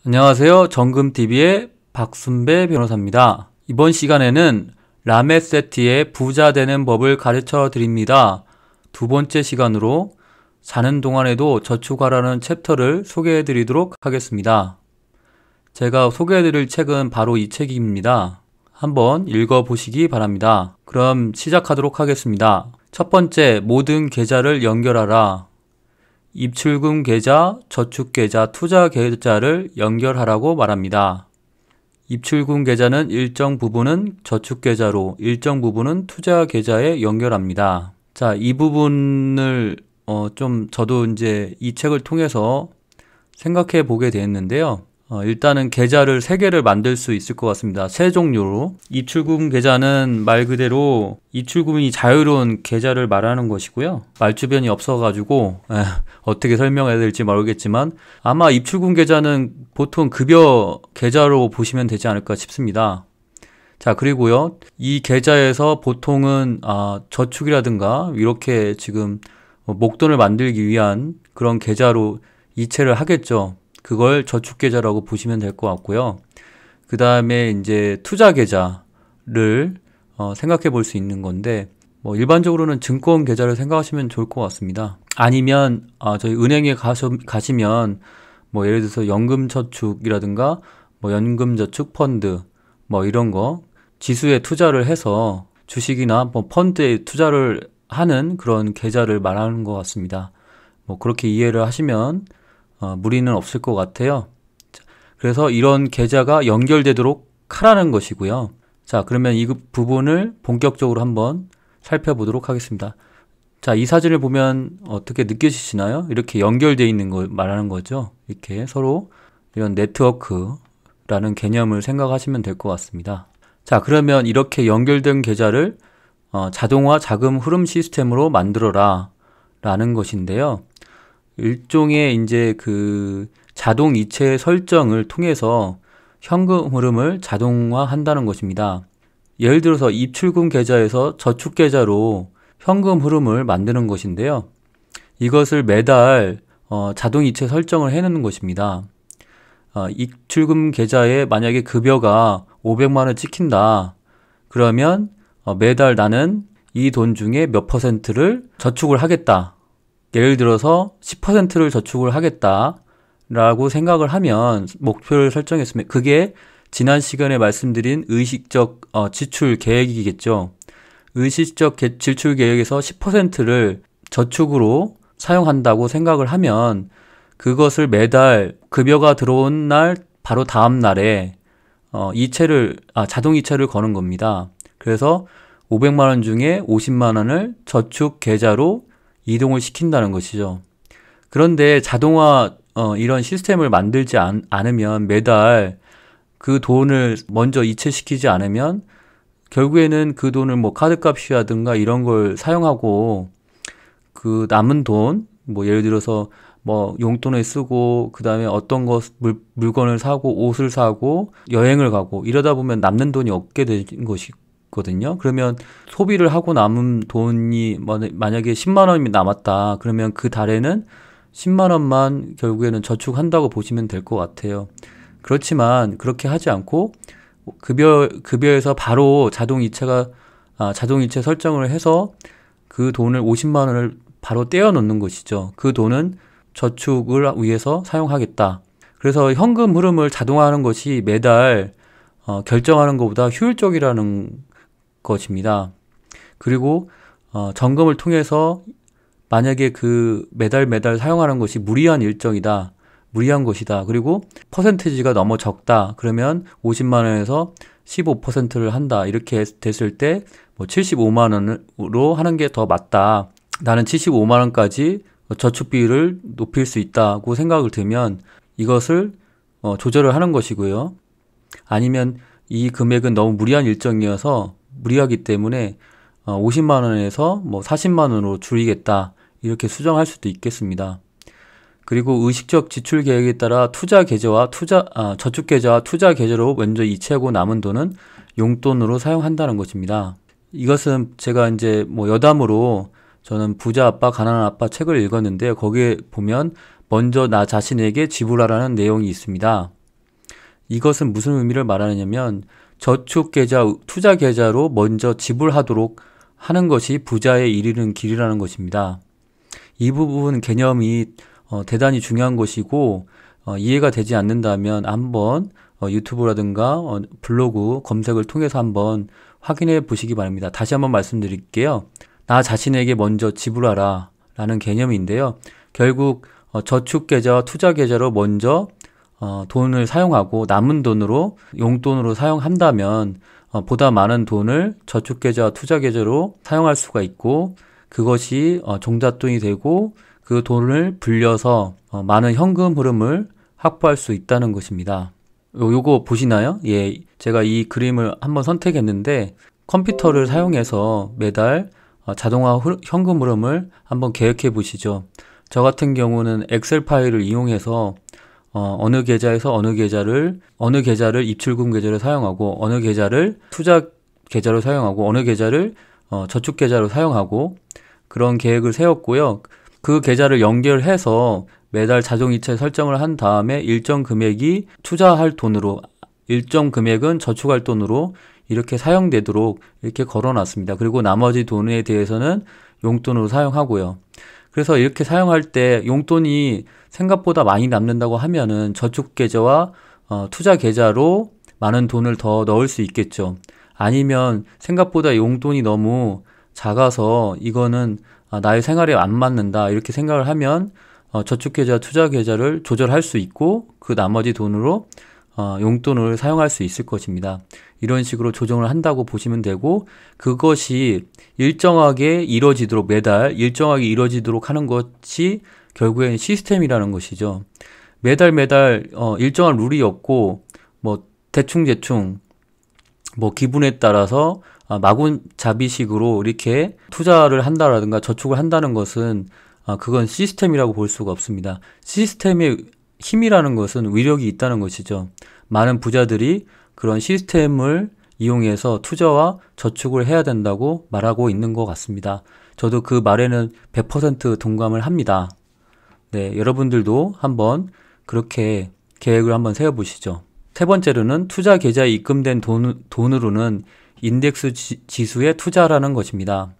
안녕하세요. 정금TV의 박순배 변호사입니다. 이번 시간에는 라메세티의 부자 되는 법을 가르쳐 드립니다. 두 번째 시간으로 자는 동안에도 저축하라는 챕터를 소개해 드리도록 하겠습니다. 제가 소개해 드릴 책은 바로 이 책입니다. 한번 읽어 보시기 바랍니다. 그럼 시작하도록 하겠습니다. 첫 번째, 모든 계좌를 연결하라. 입출금 계좌, 저축 계좌, 투자 계좌를 연결하라고 말합니다. 입출금 계좌는 일정 부분은 저축 계좌로, 일정 부분은 투자 계좌에 연결합니다. 자, 이 부분을 저도 이제 이 책을 통해서 생각해 보게 되었는데요. 일단은 계좌를 3개를 만들 수 있을 것 같습니다. 세 종류로. 입출금 계좌는 말 그대로 입출금이 자유로운 계좌를 말하는 것이고요. 말주변이 없어가지고 어떻게 설명해야 될지 모르겠지만 아마 입출금 계좌는 보통 급여 계좌로 보시면 되지 않을까 싶습니다. 자, 그리고요. 이 계좌에서 보통은 저축이라든가 이렇게 지금 목돈을 만들기 위한 그런 계좌로 이체를 하겠죠. 그걸 저축계좌라고 보시면 될 것 같고요. 그 다음에 이제 투자 계좌를 생각해 볼 수 있는 건데, 일반적으로는 증권 계좌를 생각하시면 좋을 것 같습니다. 아니면 저희 은행에 가시면 예를 들어서 연금저축이라든가 연금저축펀드 이런 거 지수에 투자를 해서 주식이나 펀드에 투자를 하는 그런 계좌를 말하는 것 같습니다. 그렇게 이해를 하시면 무리는 없을 것 같아요. 그래서 이런 계좌가 연결되도록 하라는 것이고요. 자, 그러면 이 부분을 본격적으로 한번 살펴보도록 하겠습니다. 자, 이 사진을 보면 어떻게 느껴지시나요? 이렇게 연결되어 있는 걸 말하는 거죠. 이렇게 서로 이런 네트워크라는 개념을 생각하시면 될 것 같습니다. 자, 그러면 이렇게 연결된 계좌를 자동화 자금 흐름 시스템으로 만들어라 라는 것인데요. 일종의 이제 그 자동 이체 설정을 통해서 현금 흐름을 자동화한다는 것입니다. 예를 들어서 입출금 계좌에서 저축 계좌로 현금 흐름을 만드는 것인데요. 이것을 매달 자동 이체 설정을 해놓는 것입니다. 입출금 계좌에 만약에 급여가 500만 원 찍힌다. 그러면 매달 나는 이 돈 중에 몇 퍼센트를 저축을 하겠다. 예를 들어서 10%를 저축을 하겠다라고 생각을 하면 목표를 설정했으면 그게 지난 시간에 말씀드린 의식적 지출 계획이겠죠. 의식적 지출 계획에서 10%를 저축으로 사용한다고 생각을 하면 그것을 매달 급여가 들어온 날 바로 다음 날에 자동 이체를 거는 겁니다. 그래서 500만 원 중에 50만 원을 저축 계좌로 이동을 시킨다는 것이죠. 그런데 자동화 이런 시스템을 만들지 않으면 매달 그 돈을 먼저 이체시키지 않으면 결국에는 그 돈을 카드값이라든가 이런 걸 사용하고 그 남은 돈 예를 들어서 용돈을 쓰고 그 다음에 어떤 물건을 사고 옷을 사고 여행을 가고 이러다 보면 남는 돈이 없게 되는 것이거든요. 그러면 소비를 하고 남은 돈이 만약에 10만 원이 남았다. 그러면 그 달에는 10만 원만 결국에는 저축한다고 보시면 될 것 같아요. 그렇지만 그렇게 하지 않고 급여에서 바로 자동 이체 설정을 해서 그 돈을 50만 원을 바로 떼어 놓는 것이죠. 그 돈은 저축을 위해서 사용하겠다. 그래서 현금 흐름을 자동화하는 것이 매달 결정하는 것보다 효율적이라는 것입니다. 그리고 점검을 통해서 만약에 그 매달 사용하는 것이 무리한 것이다. 그리고 퍼센티지가 너무 적다. 그러면 50만 원에서 15%를 한다. 이렇게 됐을 때 75만 원으로 하는 게 더 맞다. 나는 75만 원까지 저축 비율을 높일 수 있다고 생각을 들면 이것을 조절을 하는 것이고요. 아니면 이 금액은 너무 무리한 일정이어서 무리하기 때문에 50만 원에서 40만 원으로 줄이겠다. 이렇게 수정할 수도 있겠습니다. 그리고 의식적 지출 계획에 따라 저축 계좌와 투자 계좌로 먼저 이체하고 남은 돈은 용돈으로 사용한다는 것입니다. 이것은 제가 이제 여담으로 저는 부자 아빠, 가난한 아빠 책을 읽었는데 거기에 보면 먼저 나 자신에게 지불하라는 내용이 있습니다. 이것은 무슨 의미를 말하느냐면 저축계좌, 투자계좌로 먼저 지불하도록 하는 것이 부자에 이르는 길이라는 것입니다. 이 부분 개념이 대단히 중요한 것이고 이해가 되지 않는다면 한번 유튜브라든가 블로그 검색을 통해서 한번 확인해 보시기 바랍니다. 다시 한번 말씀드릴게요. 나 자신에게 먼저 지불하라 라는 개념인데요. 결국 저축계좌와 투자계좌로 먼저 돈을 사용하고 남은 돈으로 용돈으로 사용한다면 보다 많은 돈을 저축계좌와 투자계좌로 사용할 수가 있고 그것이 종잣돈이 되고 그 돈을 불려서 많은 현금 흐름을 확보할 수 있다는 것입니다. 요거 보시나요? 예, 제가 이 그림을 한번 선택했는데 컴퓨터를 사용해서 매달 자동화 현금 흐름을 한번 계획해 보시죠. 저 같은 경우는 엑셀 파일을 이용해서 어느 계좌에서 어느 계좌를 입출금 계좌로 사용하고 어느 계좌를 투자 계좌로 사용하고 어느 계좌를 저축 계좌로 사용하고 그런 계획을 세웠고요. 그 계좌를 연결해서 매달 자동이체 설정을 한 다음에 일정 금액이 투자할 돈으로 일정 금액은 저축할 돈으로 이렇게 사용되도록 이렇게 걸어놨습니다. 그리고 나머지 돈에 대해서는 용돈으로 사용하고요. 그래서 이렇게 사용할 때 용돈이 생각보다 많이 남는다고 하면은 저축계좌와 투자계좌로 많은 돈을 더 넣을 수 있겠죠. 아니면 생각보다 용돈이 너무 작아서 이거는 나의 생활에 안 맞는다 이렇게 생각을 하면 저축계좌, 투자계좌를 조절할 수 있고 그 나머지 돈으로 용돈을 사용할 수 있을 것입니다. 이런 식으로 조정을 한다고 보시면 되고 그것이 일정하게 이루어지도록 매달 일정하게 이루어지도록 하는 것이 결국엔 시스템이라는 것이죠. 매달 일정한 룰이 없고 뭐 대충 뭐 기분에 따라서 마구잡이식으로 이렇게 투자를 한다라든가 저축을 한다는 것은 그건 시스템이라고 볼 수가 없습니다. 시스템의 힘이라는 것은 위력이 있다는 것이죠. 많은 부자들이 그런 시스템을 이용해서 투자와 저축을 해야 된다고 말하고 있는 것 같습니다. 저도 그 말에는 100% 동감을 합니다. 네, 여러분들도 한번 그렇게 계획을 한번 세워보시죠. 세 번째로는 투자 계좌에 입금된 돈으로는 인덱스 지수에 투자라는 것입니다.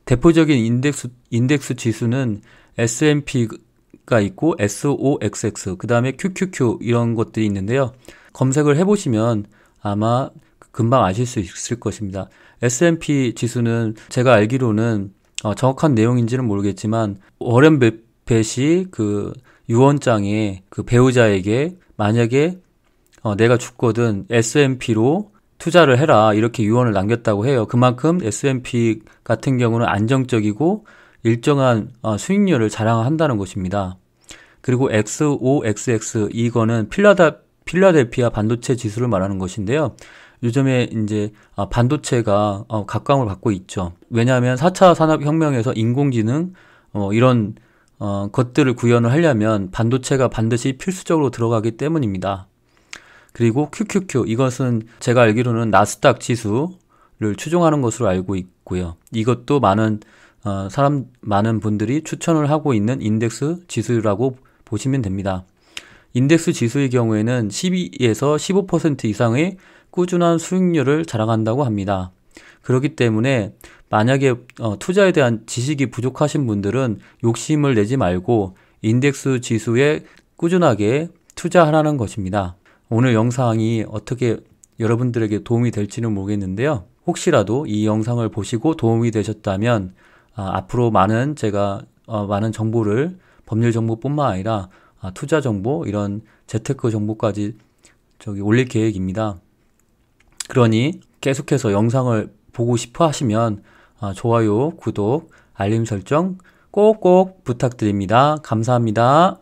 대표적인 인덱스 지수는 S&P가 있고 SOXX, 그 다음에 QQQ 이런 것들이 있는데요. 검색을 해보시면 아마 금방 아실 수 있을 것입니다. S&P 지수는 제가 알기로는 정확한 내용인지는 모르겠지만 워렌 버핏이 그 유언장에 그 배우자에게 만약에 내가 죽거든 S&P로 투자를 해라 이렇게 유언을 남겼다고 해요. 그만큼 S&P 같은 경우는 안정적이고 일정한 수익률을 자랑한다는 것입니다. 그리고 XOXX 이거는 필라델피아 반도체 지수를 말하는 것인데요. 요즘에 이제 반도체가 각광을 받고 있죠. 왜냐하면 4차 산업혁명에서 인공지능 이런 것들을 구현을 하려면 반도체가 반드시 필수적으로 들어가기 때문입니다. 그리고 QQQ 이것은 제가 알기로는 나스닥 지수를 추종하는 것으로 알고 있고요. 이것도 많은 분들이 추천을 하고 있는 인덱스 지수라고 보시면 됩니다. 인덱스 지수의 경우에는 12에서 15% 이상의 꾸준한 수익률을 자랑한다고 합니다. 그렇기 때문에 만약에 투자에 대한 지식이 부족하신 분들은 욕심을 내지 말고 인덱스 지수에 꾸준하게 투자하라는 것입니다. 오늘 영상이 어떻게 여러분들에게 도움이 될지는 모르겠는데요. 혹시라도 이 영상을 보시고 도움이 되셨다면 앞으로 제가 많은 정보를 법률 정보뿐만 아니라 투자 정보 이런 재테크 정보까지 올릴 계획입니다. 그러니 계속해서 영상을 보고 싶어 하시면 좋아요, 구독, 알림 설정 꼭꼭 부탁드립니다. 감사합니다.